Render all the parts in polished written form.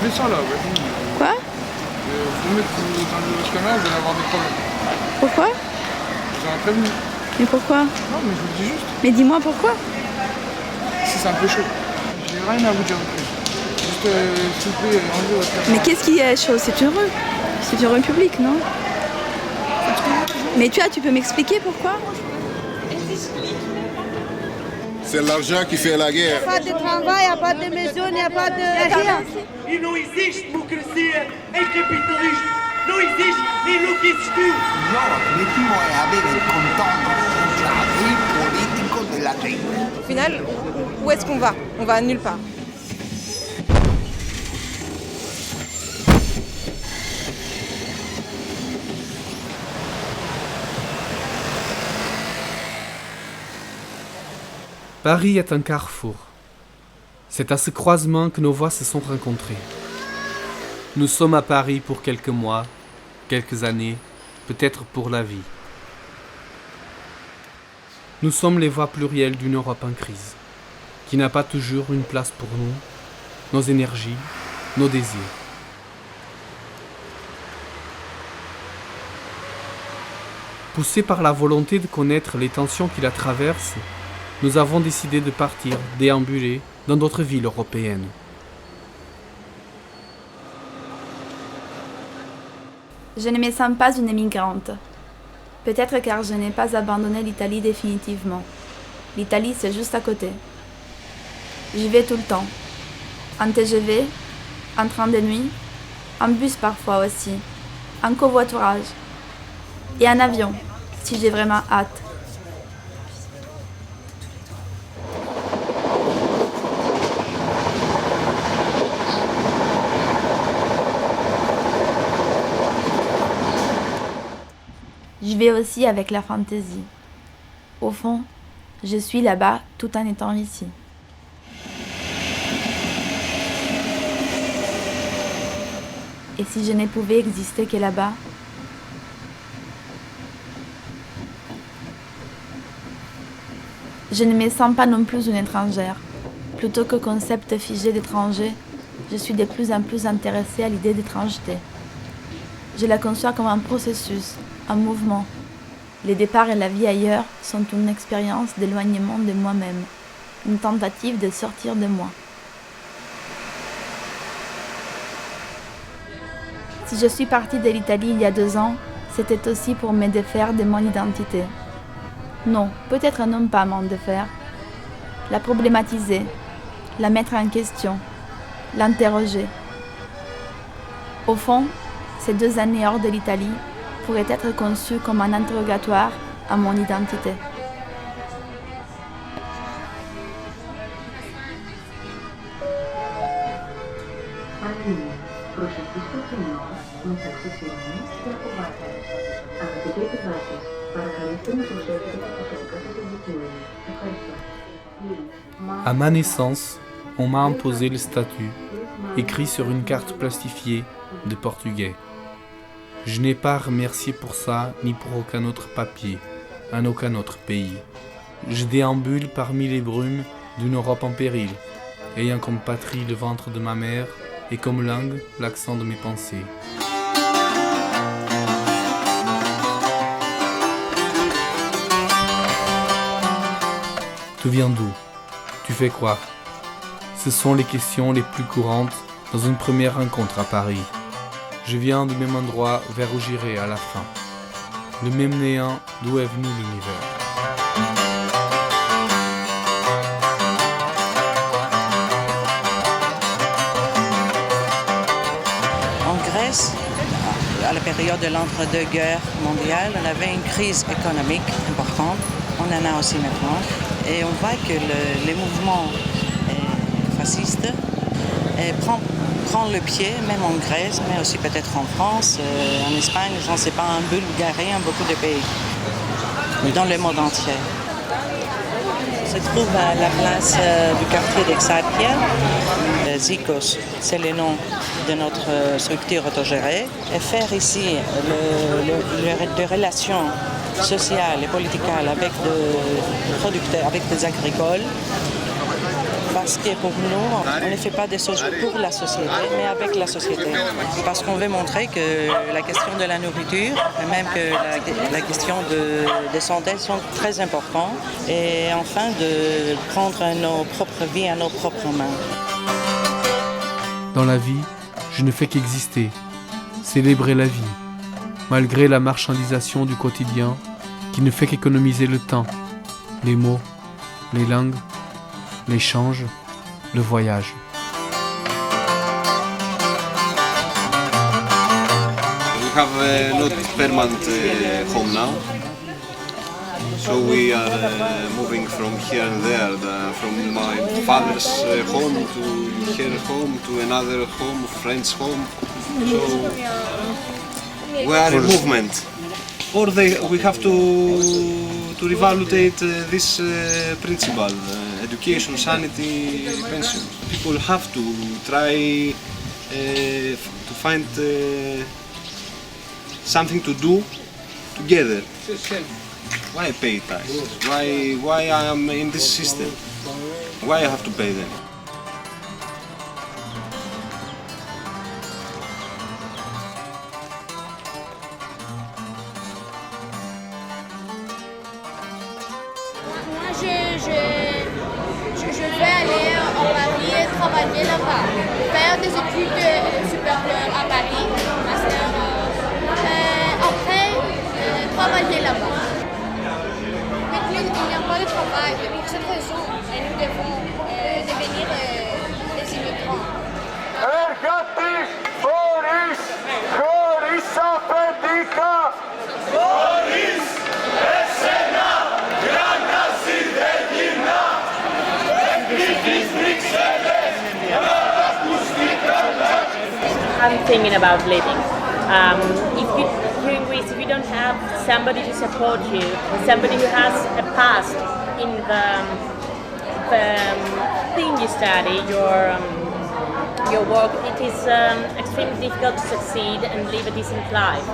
enlever ça là, ouais. Quoi? Vous mettre dans le scanner, vous allez avoir des problèmes. Pourquoi? Vous avez prévenu. Mais pourquoi? Non, mais je vous le dis juste. Mais dis-moi pourquoi? Si c'est un peu chaud. J'ai rien à vous dire de plus. Juste, s'il vous plaît, enlevez votre caméra. Mais qu'est-ce qui est chaud? C'est une rue. C'est une rue publique, non? Mais tu peux m'expliquer pourquoi? C'est l'argent qui fait la guerre. Il n'y a pas de travail, il n'y a pas de maison, il n'y a pas de rien. E não existe democracia em capitalismo. Não existe enlouquecido. Nuestro objetivo es abrir el contorno social y político de la tribu. Au final, où est-ce qu'on va? On va nulle part. Paris est un carrefour. C'est à ce croisement que nos voies se sont rencontrées. Nous sommes à Paris pour quelques mois, quelques années, peut-être pour la vie. Nous sommes les voix plurielles d'une Europe en crise, qui n'a pas toujours une place pour nous, nos énergies, nos désirs. Poussés par la volonté de connaître les tensions qui la traversent, nous avons décidé de partir, déambuler dans d'autres villes européennes. Je ne me sens pas une migrante. Peut-être car je n'ai pas abandonné l'Italie définitivement. L'Italie, c'est juste à côté. J'y vais tout le temps. En TGV, en train de nuit, en bus parfois aussi, en covoiturage et en avion, si j'ai vraiment hâte. Je vais aussi avec la fantaisie. Au fond, je suis là-bas tout en étant ici. Et si je ne pouvais exister que là-bas? Je ne me sens pas non plus une étrangère. Plutôt que concept figé d'étranger, je suis de plus en plus intéressée à l'idée d'étrangeté. Je la conçois comme un processus, un mouvement. Les départs et la vie ailleurs sont une expérience d'éloignement de moi-même, une tentative de sortir de moi. Si je suis partie de l'Italie il y a 2 ans, c'était aussi pour me défaire de mon identité. Non, peut-être non pas m'en défaire. La problématiser, la mettre en question, l'interroger. Au fond, ces 2 années hors de l'Italie pourraient être conçues comme un interrogatoire à mon identité. À ma naissance, on m'a imposé le statut, écrit sur une carte plastifiée, de portugais. Je n'ai pas remercié pour ça, ni pour aucun autre papier, en aucun autre pays. Je déambule parmi les brumes d'une Europe en péril, ayant comme patrie le ventre de ma mère et comme langue l'accent de mes pensées. Tu viens d'où? Tu fais quoi? Ce sont les questions les plus courantes dans une première rencontre à Paris. Je viens du même endroit vers où j'irai à la fin. Le même néant d'où est venu l'univers. En Grèce, à la période de l'entre-deux-guerres mondiales, on avait une crise économique importante. On en a aussi maintenant. Et on voit que les mouvements fascistes prend le pied, même en Grèce, mais aussi peut-être en France, en Espagne, je ne sais pas, en Bulgarie, en beaucoup de pays, dans le monde entier. On se trouve à la place du quartier d'Exarchia. Zikos, c'est le nom de notre structure autogérée. Et faire ici les relations sociales et politiques avec des producteurs, avec des agricoles, va pense que pour nous, on ne fait pas des choses pour la société, mais avec la société. Parce qu'on veut montrer que la question de la nourriture, et même que la question de santé sont très importantes. Et enfin, de prendre nos propres vies à nos propres mains. Dans la vie, je ne fais qu'exister, célébrer la vie, malgré la marchandisation du quotidien qui ne fait qu'économiser le temps, les mots, les langues, l'échange, le voyage. We have not permanent home now, so we are moving from here and there, from my father's home to her home to another home, friend's home. So we are in movement. Or we have to revalidate this principle, education, sanity, pension. People have to try to find something to do together. Why pay taxes? Why I am in this system? Why I have to pay them? Je vais aller en Paris et travailler là-bas, faire des études supérieures à Paris, master, après travailler là-bas. Mais il n'y a pas de travail, et pour cette raison, nous devons devenir des immigrants. Εργάτης χωρίς αφεντικά, χωρίς εσένα γρανάζι δεν γυρνά. I'm thinking about leaving. Here in Greece, if you don't have somebody to support you, somebody who has a past in the thing you study, your work, it is extremely difficult to succeed and live a decent life.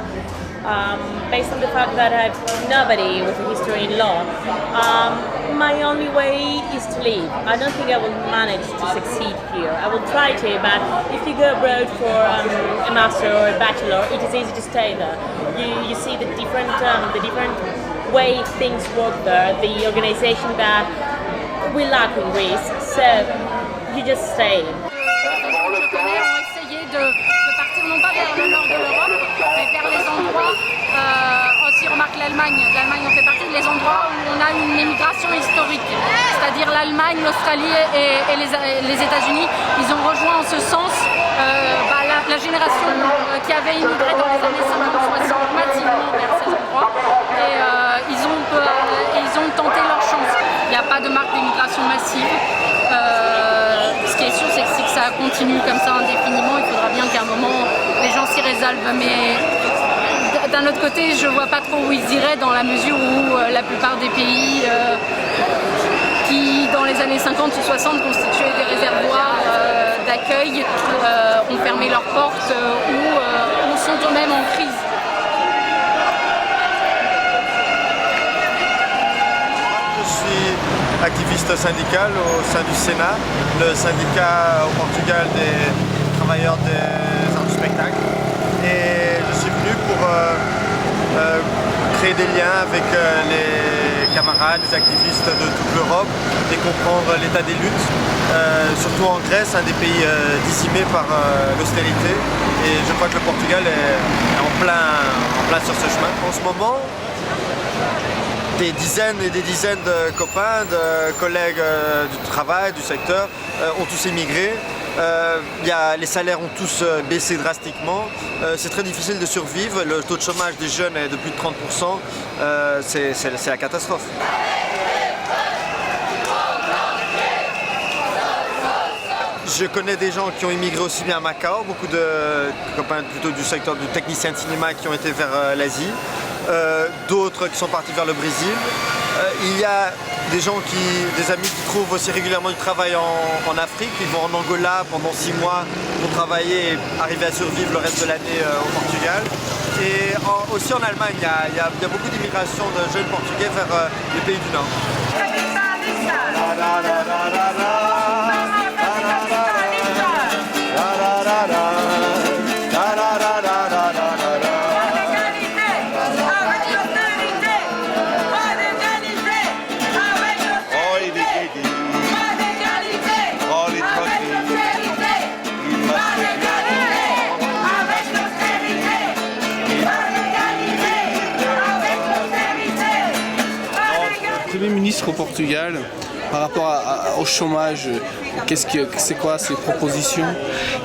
Based on the fact that I have nobody with a history in law, my only way is to leave. I don't think I will manage to succeed here. I will try to, but if you go abroad for a master or a bachelor, it is easy to stay there. You see the different way things work there, the organization that we lack in Greece, so you just stay. Je connais ont essayé de partir non pas vers le nord de l'Europe, mais vers les endroits, si on remarque l'Allemagne en fait partie des endroits où on a une émigration historique, c'est-à-dire l'Allemagne, l'Australie et les États-Unis, ils ont rejoint en ce sens la génération qui avait immigré dans les années 50-60 massivement vers ces endroits et ils ont tenté leur chance. Il n'y a pas de marque d'immigration massive. Ce qui est sûr, c'est que si ça continue comme ça indéfiniment, il faudra bien qu'à un moment les gens s'y résolvent. Mais d'un autre côté, je ne vois pas trop où ils iraient dans la mesure où la plupart des pays qui, dans les années 50 ou 60, constituaient des réservoirs d'accueil, ont fermé leurs portes ou sont eux-mêmes en crise. Je suis activiste syndical au sein du Sénat, le syndicat au Portugal des travailleurs des arts du spectacle. Et je suis venu pour créer des liens avec les camarades, les activistes de toute l'Europe et comprendre l'état des luttes, surtout en Grèce, un des pays décimés par l'austérité. Et je crois que le Portugal est en plein sur ce chemin. En ce moment, des dizaines et des dizaines de copains, de collègues du travail, du secteur, ont tous émigré. Les salaires ont tous baissé drastiquement. C'est très difficile de survivre. Le taux de chômage des jeunes est de plus de 30%. C'est la catastrophe. Je connais des gens qui ont immigré aussi bien à Macao, beaucoup de copains plutôt du secteur du technicien de cinéma qui ont été vers l'Asie, d'autres qui sont partis vers le Brésil. Il y a des amis qui trouvent aussi régulièrement du travail en Afrique. Ils vont en Angola pendant 6 mois pour travailler et arriver à survivre le reste de l'année au Portugal. Et aussi en Allemagne, il y a beaucoup d'immigration de jeunes Portugais vers les pays du Nord. ministre au Portugal par rapport au chômage. C'est quoi ses propositions?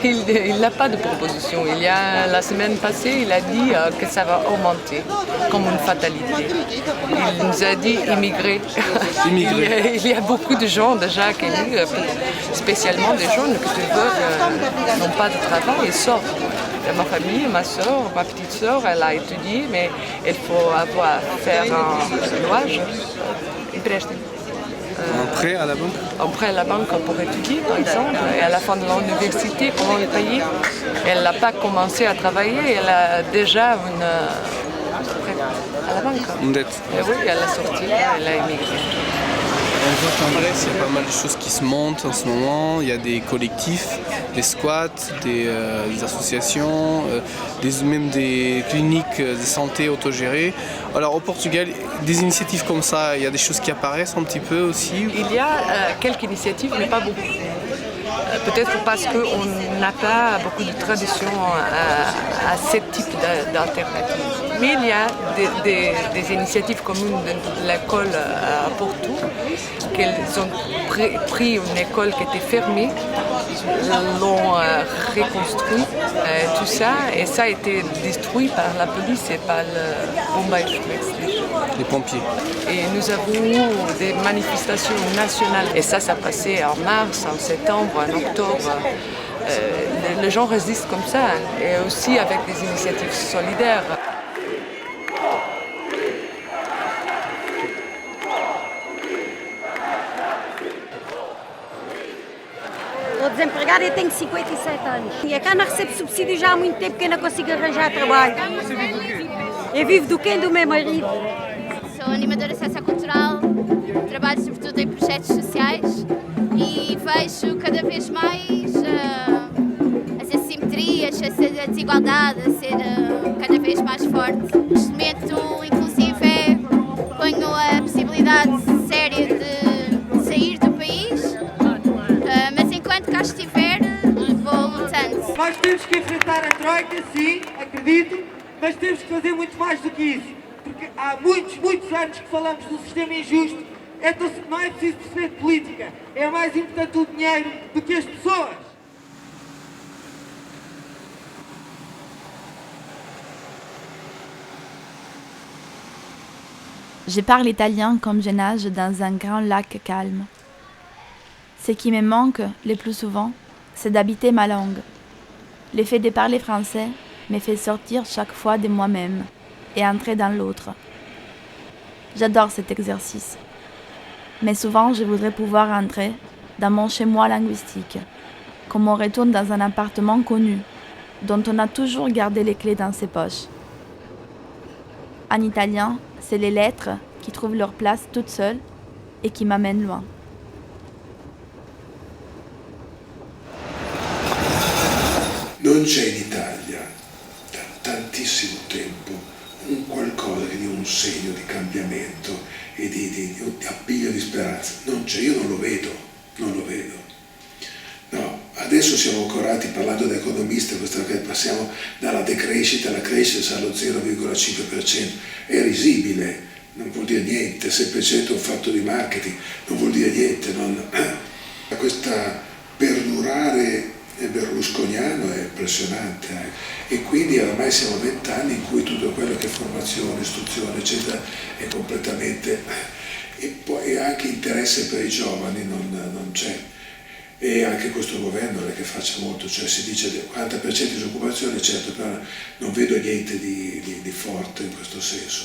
Il n'a pas de proposition. La semaine passée, il a dit que ça va augmenter comme une fatalité. Il nous a dit immigrer. Il y a beaucoup de gens déjà qui émigrent, spécialement des jeunes qui n'ont pas de travail et sortent. Ma famille, ma soeur, ma petite soeur, elle a étudié, mais il faut faire un louage, un prêt à la banque? Un prêt à la banque pour étudier, par exemple. Et à la fin de l'université, comment le payer? Elle n'a pas commencé à travailler, elle a déjà une prêt à la banque. Une dette? Et oui, elle a sorti, elle a émigré. On voit qu'en Grèce, il y a pas mal de choses qui se montent en ce moment. Il y a des collectifs, des squats, des associations, même des cliniques de santé autogérées. Alors au Portugal, des initiatives comme ça, il y a des choses qui apparaissent un petit peu aussi. Il y a quelques initiatives, mais pas beaucoup. Peut-être parce qu'on n'a pas beaucoup de tradition à ce type d'alternative. Mais il y a des initiatives communes de l'école à Porto, qu'elles ont pris une école qui était fermée, l'ont reconstruit, tout ça, et ça a été détruit par la police et par les pompiers. Et nous avons eu des manifestations nationales, et ça passait en mars, en septembre, en octobre. Les gens résistent comme ça, et aussi avec des initiatives solidaires. O desempregado tem 57 anos. E a cá não recebe subsídio já há muito tempo que eu não consigo arranjar trabalho. Eu vivo do quem? Do meu marido. Sou animadora sociocultural, trabalho sobretudo em projetos sociais e vejo cada vez mais as assimetrias, a desigualdade a ser cada vez mais forte. Neste momento, inclusive, ponho a possibilidade séria de sair do país, mas enquanto cá estiver, vou lutando. Nós temos que enfrentar a Troika, sim, acredito, mas temos que fazer muito mais do que isso. Porque há muitos anos que falamos do sistema injusto, então não é preciso perceber de política, é mais importante o dinheiro do que as pessoas. Je parle italien comme je nage dans un grand lac calme. Ce qui me manque le plus souvent, c'est d'habiter ma langue. Le fait de parler français me fait sortir chaque fois de moi-même et entrer dans l'autre. J'adore cet exercice. Mais souvent, je voudrais pouvoir entrer dans mon chez-moi linguistique, comme on retourne dans un appartement connu, dont on a toujours gardé les clés dans ses poches. En italien, c'est les lettres qui trouvent leur place toutes seules et qui m'amènent loin. Non c'è in Italia da tantissimo tempo un qualcosa che dia un segno di cambiamento e di appiglio di speranza. Non c'è, io non lo vedo. No, adesso siamo ancorati parlando da economista, che passiamo dalla decrescita alla crescita allo 0,5%, è risibile, non vuol dire niente, 6% è un fatto di marketing, non vuol dire niente, questa perdurare berlusconiano è impressionante e quindi oramai siamo 20 anni in cui tutto quello che è formazione, istruzione eccetera è completamente e poi anche interesse per i giovani non c'è e anche questo governo non è che faccia molto, cioè si dice del 40% di disoccupazione, certo, però non vedo niente di forte in questo senso.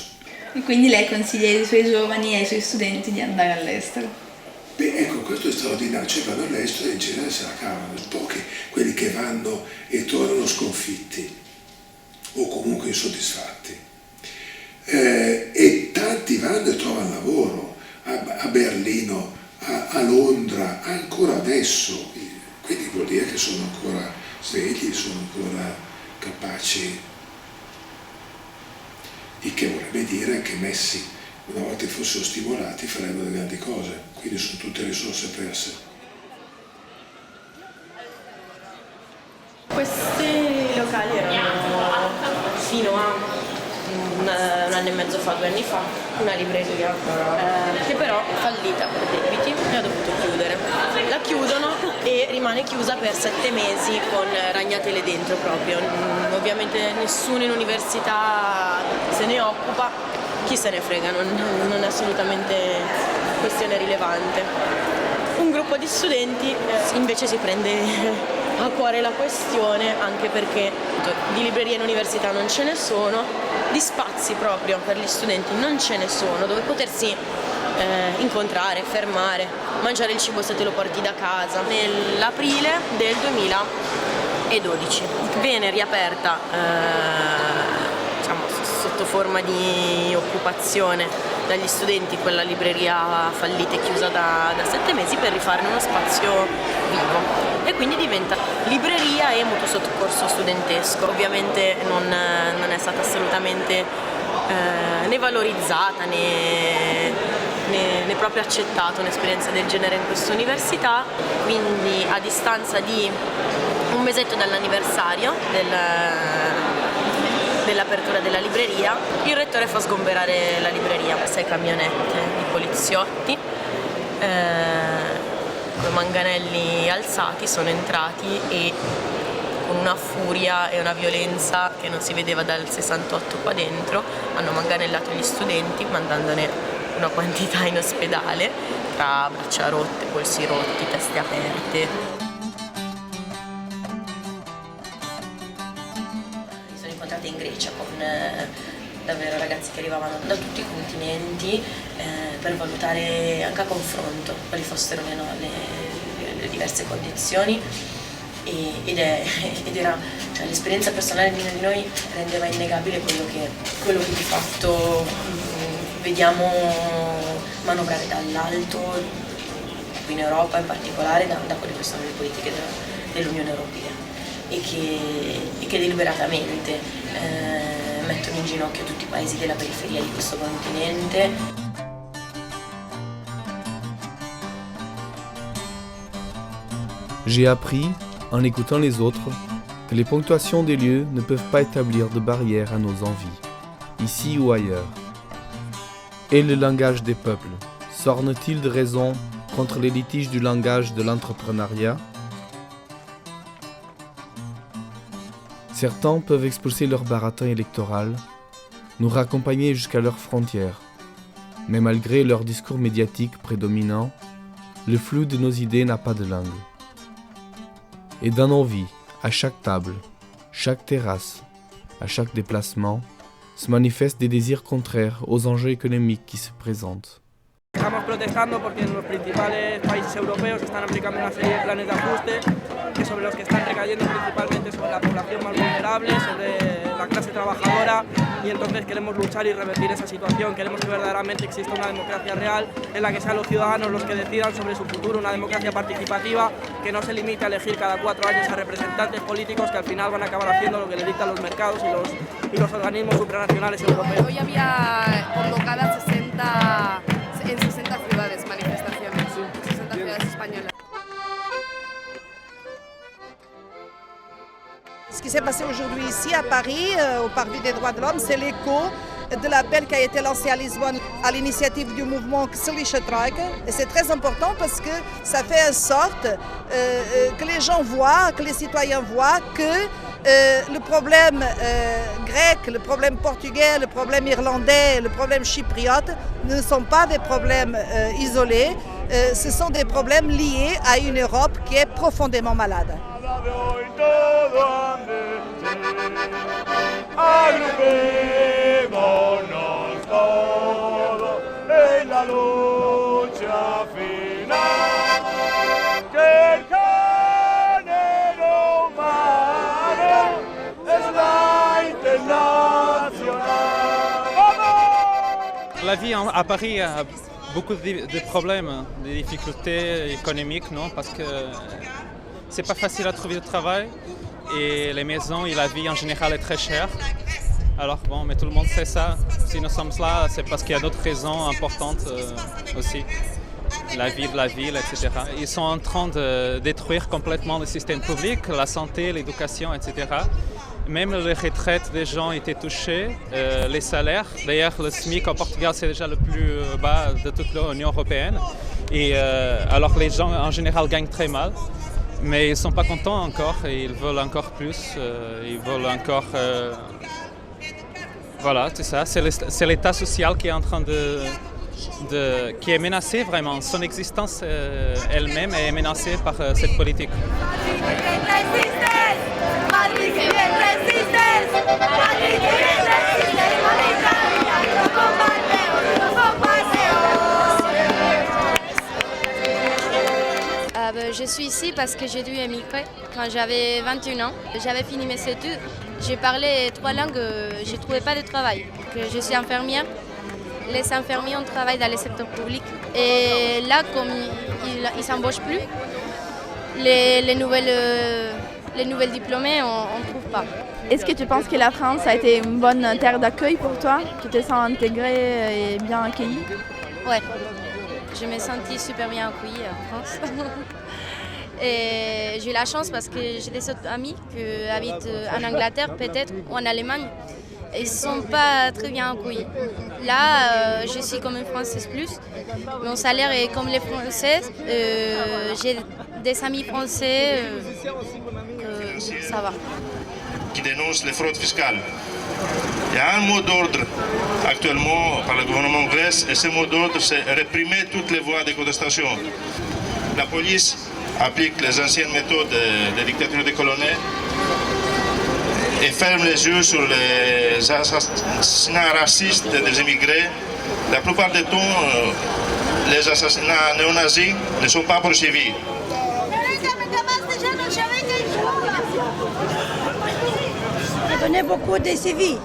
E quindi lei consiglia ai suoi giovani e ai suoi studenti di andare all'estero? Beh, ecco, questo è straordinario, cioè vanno all'estero e in genere se la cavano, pochi quelli che vanno e tornano sconfitti o comunque insoddisfatti. E tanti vanno e trovano lavoro a Berlino, a Londra, ancora adesso, quindi vuol dire che sono ancora svegli, sono ancora capaci, il che vorrebbe dire che messi una volta che fossero stimolati farebbero delle grandi cose, quindi sono tutte risorse perse. Questi locali erano fino a un anno e mezzo fa, 2 anni fa, una libreria che però è fallita per debiti e ha dovuto chiudere. La chiudono e rimane chiusa per 7 mesi con ragnatele dentro proprio. Ovviamente nessuno in università se ne occupa, chi se ne frega, non è assolutamente questione rilevante. Un gruppo di studenti invece si prende a cuore la questione, anche perché di librerie in università non ce ne sono, di spazi proprio per gli studenti non ce ne sono, dove potersi incontrare, fermare, mangiare il cibo se te lo porti da casa. Nell'aprile del 2012 viene riaperta sotto forma di occupazione dagli studenti quella libreria fallita e chiusa da 7 mesi per rifarne uno spazio vivo, e quindi diventa libreria e mutuo soccorso studentesco. Ovviamente non è stata assolutamente né valorizzata né proprio accettata un'esperienza del genere in questa università, quindi a distanza di un mesetto dall'anniversario dell'apertura della libreria, il rettore fa sgomberare la libreria. 6 camionette di poliziotti con manganelli alzati sono entrati e con una furia e una violenza che non si vedeva dal 68 qua dentro hanno manganellato gli studenti, mandandone una quantità in ospedale tra braccia rotte, polsi rotti, teste aperte. In Grecia con davvero ragazzi che arrivavano da tutti i continenti per valutare anche a confronto quali fossero le diverse condizioni ed era l'esperienza personale di noi rendeva innegabile quello che di fatto vediamo manovrare dall'alto qui in Europa, in particolare da quelle che sono le politiche dell'Unione Europea e che deliberatamente mettono in ginocchio tutti i paesi della periferia di questo continente. J'ai appris, en écoutant les autres, que les ponctuations des lieux ne peuvent pas établir de barrières à nos envies, ici ou ailleurs. Et le langage des peuples, s'orne-t-il de raison contre les litiges du langage de l'entrepreneuriat? Certains peuvent expulser leur baratin électoral, nous raccompagner jusqu'à leurs frontières. Mais malgré leur discours médiatique prédominant, le flou de nos idées n'a pas de langue. Et dans nos vies, à chaque table, chaque terrasse, à chaque déplacement, se manifestent des désirs contraires aux enjeux économiques qui se présentent. Estamos protestando porque en los principales países europeos están aplicando una serie de planes de ajuste que sobre los que están recayendo principalmente sobre la población más vulnerable, sobre la clase trabajadora, y entonces queremos luchar y revertir esa situación. Queremos que verdaderamente exista una democracia real en la que sean los ciudadanos los que decidan sobre su futuro, una democracia participativa que no se limite a elegir cada 4 años a representantes políticos que al final van a acabar haciendo lo que le dictan los mercados y los organismos supranacionales europeos. Hoy había convocadas en 60 ciudades manifestaciones, 60 ciudades españolas. Ce qui s'est passé aujourd'hui ici à Paris, au Parvis des droits de l'homme, c'est l'écho de l'appel qui a été lancé à Lisbonne à l'initiative du mouvement Ksilicha Trojka. Et c'est très important parce que ça fait en sorte que les gens voient, que les citoyens voient que le problème grec, le problème portugais, le problème irlandais, le problème chypriote ne sont pas des problèmes isolés, ce sont des problèmes liés à une Europe qui est profondément malade. Agrupémonos todos en la lucha final, que el género humano es la internacional. La vie à Paris a beaucoup de problèmes, de difficultés économiques, non? Parce que c'est pas facile à trouver du travail et les maisons et la vie en général est très chère. Alors bon, mais tout le monde sait ça. Si nous sommes là, c'est parce qu'il y a d'autres raisons importantes aussi. La vie de la ville, etc. Ils sont en train de détruire complètement le système public, la santé, l'éducation, etc. même les retraites des gens étaient touchées, les salaires. D'ailleurs, le SMIC au Portugal, c'est déjà le plus bas de toute l'Union européenne. Et alors les gens en général gagnent très mal, mais ils ne sont pas contents encore et ils veulent encore plus. Ils veulent encore... Voilà, c'est ça. C'est l'état social qui est en train qui est menacé vraiment. Son existence elle-même est menacée par cette politique. Je suis ici parce que j'ai dû émigrer quand j'avais 21 ans. J'avais fini mes études. J'ai parlé 3 langues, je ne trouvais pas de travail. Je suis infirmière. Les infirmiers, on travaille dans le secteur public. Et là, comme ils ne s'embauchent plus, les nouvelles diplômés, on ne trouve pas. Est-ce que tu penses que la France a été une bonne terre d'accueil pour toi? Tu te sens intégrée et bien accueillie? Ouais, je me sentis super bien accueillie en France. Et j'ai eu la chance parce que j'ai des autres amis qui habitent en Angleterre peut-être ou en Allemagne. Ils ne sont pas très bien accueillis. Là, je suis comme une Française plus. Mon salaire est comme les Françaises. J'ai des amis français. Ça va. Qui dénonce les fraudes fiscales. Il y a un mot d'ordre actuellement par le gouvernement grec et ce mot d'ordre c'est réprimer toutes les voies de contestation. La police applique les anciennes méthodes des dictatures des colonels et ferme les yeux sur les assassinats racistes des immigrés. La plupart du temps, les assassinats néo-nazis ne sont pas poursuivis. Il a donné beaucoup de CV.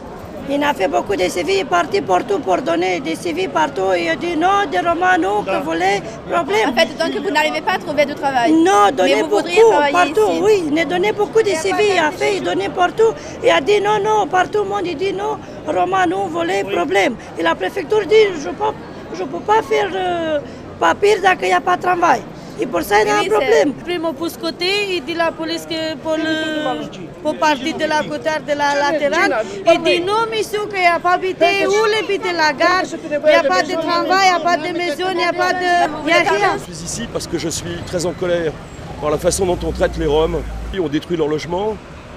Il a fait beaucoup de CV, il est parti partout pour donner des CV partout. Il a dit non, des Romanos, que vous voulez, problème. En fait, donc vous n'arrivez pas à trouver de travail. Non, donnez beaucoup, partout, ici. oui. Il a donné beaucoup de CV, il a fait, il donnait partout. Il a dit non, non, partout, le monde, il dit non, Romanos, vous voulez, problème. Et la préfecture dit, je ne peux pas faire papier tant qu'il n'y a pas de travail. Et pour ça, il y a un problème. Primo pousse côté, il dit la police que pour partir de la côté de la latérale. Il dit non, monsieur, qu'il n'y a pas habité, où l'habite la gare, il n'y a pas de travail, il n'y a pas de maison, il n'y a pas de... Il n'y a rien. Je suis ici parce que je suis très en colère par la façon dont on traite les Roms. On détruit leur logement,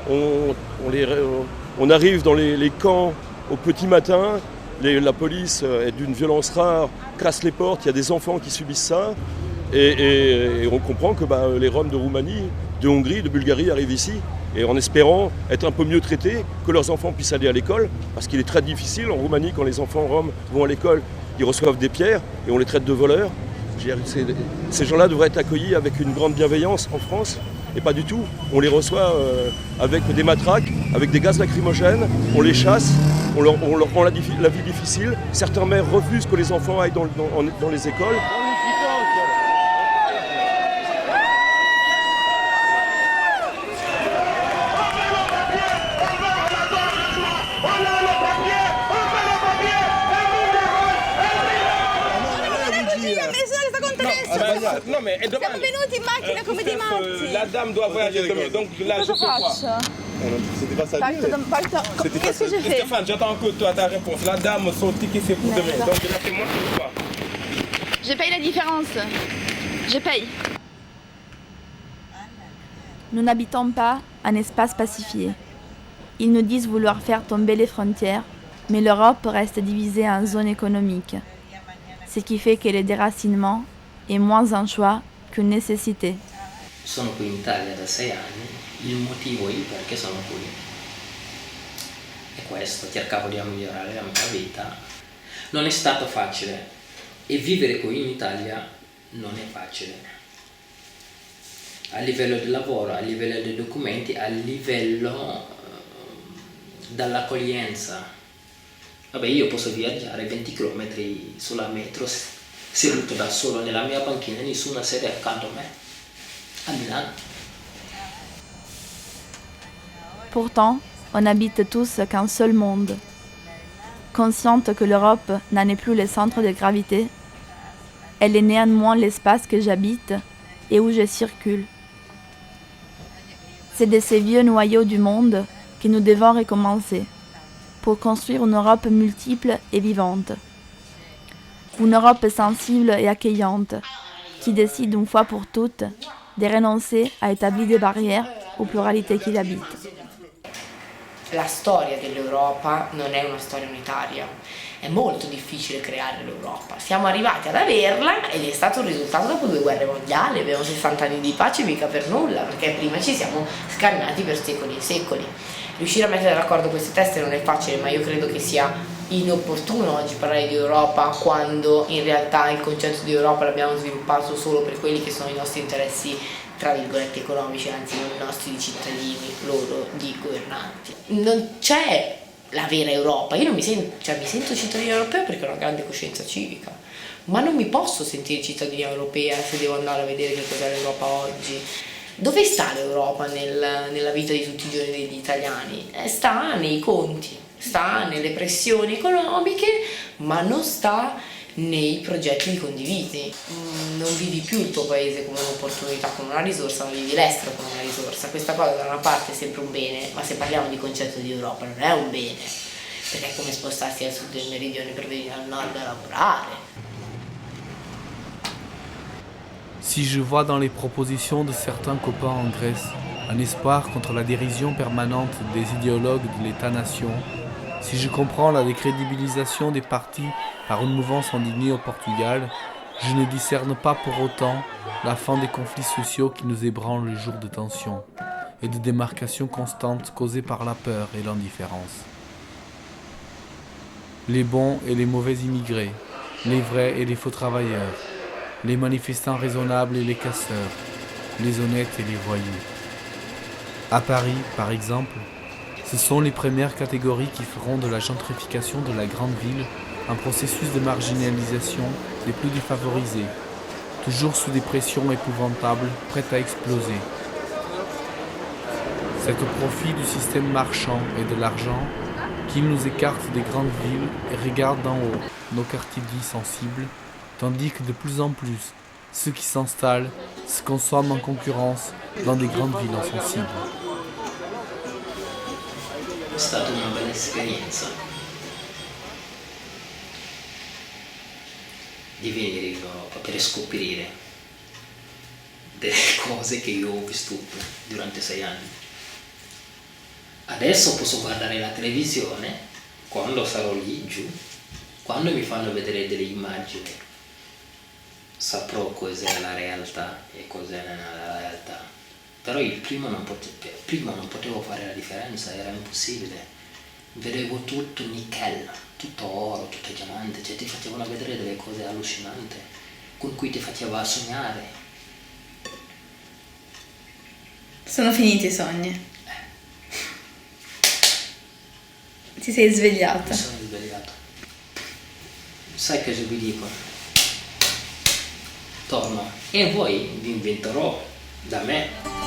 on arrive dans les camps au petit matin. La police est d'une violence rare, casse les portes, il y a des enfants qui subissent ça. Et on comprend que les Roms de Roumanie, de Hongrie, de Bulgarie arrivent ici et en espérant être un peu mieux traités, que leurs enfants puissent aller à l'école, parce qu'il est très difficile en Roumanie quand les enfants roms vont à l'école, ils reçoivent des pierres et on les traite de voleurs. Ces gens-là devraient être accueillis avec une grande bienveillance en France et pas du tout. On les reçoit avec des matraques, avec des gaz lacrymogènes, on les chasse, on leur rend la vie difficile. Certains maires refusent que les enfants aillent dans les écoles. Non mais elle demande. Siamo venuti in macchina come dei matti. La dame doit voyager demain, donc là je fais quoi? C'était pas ça. Qu'est-ce que j'ai fait? Stéphane, j'attends que toi ta réponse. La dame, son ticket c'est pour demain, donc là c'est moi qui fais quoi? Je paye la différence. Je paye. Nous n'habitons pas un espace pacifié. Ils nous disent vouloir faire tomber les frontières, mais l'Europe reste divisée en zones économiques. Ce qui fait que le déracinement è moins un choix qu'une nécessité. Sono qui in Italia da 6 anni, il motivo io perché sono qui è questo, cercavo di migliorare la mia vita. Non è stato facile e vivere qui in Italia non è facile. A livello del lavoro, a livello dei documenti, a livello dall'accoglienza. Vabbè, io posso viaggiare 20 km sulla metro seduto da solo nella mia banchina, nessuna sedia accanto a me, a Milano. Pourtant, on habite tous qu'un seul monde. Consciente que l'Europe n'en est plus le centre de gravité, elle est néanmoins l'espace que j'habite et où je circule. C'est de ces vieux noyaux du monde que nous devons recommencer pour construire une Europe multiple et vivante. Une Europe sensible et accueillante qui décide une fois pour toutes de renoncer à établir des barrières aux pluralités qui l'habitent. La storia dell'Europa non è una storia unitaria, è molto difficile creare l'Europa. Siamo arrivati ad averla ed è stato un risultato dopo 2 guerre mondiali, abbiamo 60 anni di pace mica per nulla, perché prima ci siamo scannati per secoli e secoli. Riuscire a mettere d'accordo queste teste non è facile, ma io credo che sia inopportuno oggi parlare di Europa quando in realtà il concetto di Europa l'abbiamo sviluppato solo per quelli che sono i nostri interessi tra virgolette economici, anzi non i nostri di cittadini, loro di governanti. Non c'è la vera Europa, io non mi sento cittadino europeo perché ho una grande coscienza civica, ma non mi posso sentire cittadina europea se devo andare a vedere che cos'è l'Europa oggi. Dove sta l'Europa nella vita di tutti i giorni degli italiani? Sta nei conti, sta nelle pressioni economiche, ma non sta nei progetti condivisi. Non vivi più il tuo paese come un'opportunità, come una risorsa, ma vivi l'estero come una risorsa. Questa cosa da una parte è sempre un bene, ma se parliamo di concetto di Europa non è un bene, perché è come spostarsi al sud del meridione per venire al nord a lavorare. Si je vois dans les propositions de certains copains en Grèce un espoir contre la dérision permanente des idéologues de l'État-nation, si je comprends la décrédibilisation des partis par une mouvance indignée au Portugal, je ne discerne pas pour autant la fin des conflits sociaux qui nous ébranlent les jours de tension et de démarcation constante causées par la peur et l'indifférence. Les bons et les mauvais immigrés, les vrais et les faux travailleurs, les manifestants raisonnables et les casseurs, les honnêtes et les voyous. À Paris, par exemple, ce sont les premières catégories qui feront de la gentrification de la grande ville un processus de marginalisation des plus défavorisés, toujours sous des pressions épouvantables, prêtes à exploser. C'est au profit du système marchand et de l'argent qu'il nous écarte des grandes villes et regarde d'en haut nos quartiers de vie sensibles, tandis que de plus en plus, ceux qui s'installent se consomment en concurrence dans des grandes villes insensibles. È stata una bella esperienza di venire in Europa per scoprire delle cose che io ho vissuto durante 6 anni. Adesso posso guardare la televisione quando sarò lì giù, quando mi fanno vedere delle immagini, saprò cos'è la realtà e cos'è la realtà. Però prima non potevo fare la differenza, era impossibile. Vedevo tutto nickel, tutto oro, tutto diamante, cioè ti facevano vedere delle cose allucinanti con cui ti faceva sognare. Sono finiti i sogni. Ti sei svegliata. Mi sono svegliato. Sai cosa vi dico? Torno e poi vi inventerò da me